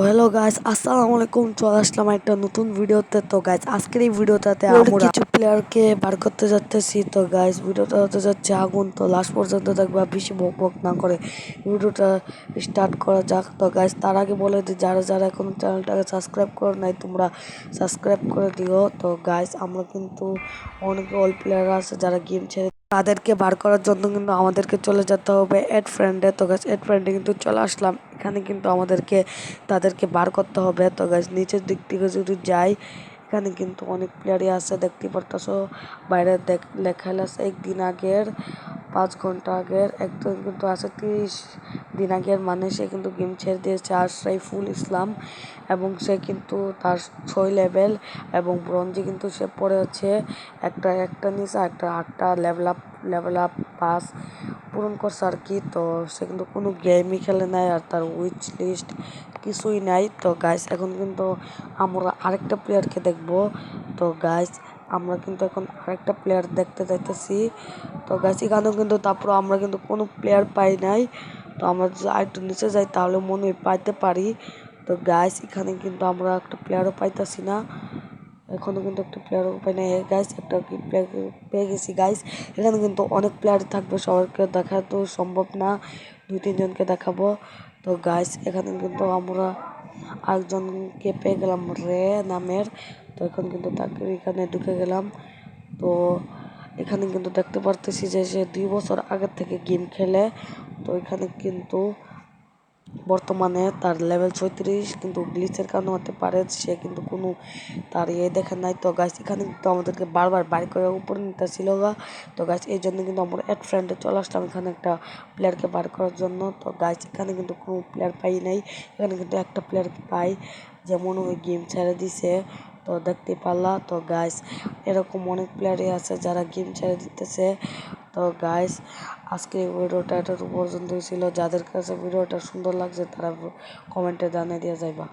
Hello guys, আসসালামু আলাইকুম। চলে আসলাম একটা নতুন ভিডিওতে। তো গাইস, আজকের এই ভিডিওটাতে আমরা কিছু প্লেয়ারকে বার করতে যাচ্তেছি। তো গাইস, ভিডিওটা হতে যাচ্ছে আগুন। তো লাস্ট পর্যন্ত দেখবা, বেশি বক বক না করে ভিডিওটা স্টার্ট করা যাক। তো গাইস, তার আগে বলে দিই, যারা যারা এখন চ্যানেলটাকে সাবস্ক্রাইব করে নাই, তোমরা সাবস্ক্রাইব করে দিও। তো গাইস, আমরা কিন্তু অনেক অল প্লেয়ার আছে যারা গেম ছেড়ে, তাদেরকে বার করার জন্য কিন্তু আমাদেরকে চলে যেতে হবে এড ফ্রেন্ডে। তো গাইস, এড ফ্রেন্ডে কিন্তু চলে আসলাম। এখানে কিন্তু আমাদেরকে তাদেরকে বার করতে হবে। তো গাইস, নিচের দিক থেকে যদি যাই, এখানে কিন্তু অনেক প্লেয়ারই আছে, দেখতে পারতেছো। বাইরে লেখা আছে একদিন আগের, 5 ঘন্টা আগের, একজন কিন্তু আছে 30 দিন আগের, মানে সে কিন্তু গেম ছেড়ে দিয়েছে। আশরাফুল ইসলাম, এবং সে কিন্তু তার 6 লেভেল এবং ব্রঞ্জে কিন্তু সে পড়ে আছে একটা নিচে একটা 8টা লেভেল আপ পাস পূরণ করছে আর কি। তো সে কিন্তু কোনো গেমই খেলে নাই, আর তার উইচ লিস্ট কিছুই নাই। তো গাইস, এখন কিন্তু আমরা আরেকটা প্লেয়ারকে দেখবো। তো গাইস, আমরা কিন্তু এখন আরেকটা প্লেয়ার দেখতে যাইতেছি। তো গাইস, এখানেও কিন্তু তারপর আমরা কিন্তু কোনো প্লেয়ার পাই নাই। তো আমরা যদি আরেকটু নিচে যাই তাহলে মনে হয় পাইতে পারি। তো গাইস, এখানে কিন্তু আমরা একটা প্লেয়ারও পাইতেছি না, এখনো কিন্তু একটা প্লেয়ারও পাই না। গাইস, একটা প্লেয়ার পেয়ে গেছি গাইস। এখানে কিন্তু অনেক প্লেয়ার থাকবে, সবাইকে দেখা তো সম্ভব না, 2-3 জনকে দেখাবো। তো গাইস, এখানে কিন্তু আমরা আরেকজনকে পেয়ে গেলাম, রে নামের। তো এখন কিন্তু তাকে এখানে ঢুকে গেলাম। তো এখানে কিন্তু দেখতে পারতেছি যে সে 2 বছর আগের থেকে গেম খেলে। তো এখানে কিন্তু বর্তমানে তার লেভেল 36, কিন্তু গ্লিচের কারণে হতে পারে সে কিন্তু কোনো তার দেখে নাই। তো গাছ, এখানে কিন্তু আমাদেরকে বারবার বাইর করে উপরে নিতে ছিল গা। তো গাছ, এই জন্য কিন্তু আমরা এড ফ্রেন্ডে চলে আসলাম এখানে একটা প্লেয়ারকে বার করার জন্য। তো গাছ, এখানে কিন্তু কোনো প্লেয়ার পাই নাই, এখানে কিন্তু একটা প্লেয়ারকে পাই, যেমন ওই গেম ছেড়ে দিছে। তো দেখতে পারলা। তো গাইস, এরকম অনেক প্লেয়ারই আছে যারা গেম ছেড়ে দিতেছে। তো গাইস, আজকে ভিডিওটা এটা পর্যন্তই ছিল। যাদের কাছে ভিডিওটা সুন্দর লাগছে তারা কমেন্টে জানিয়ে দিয়ে যাইবা।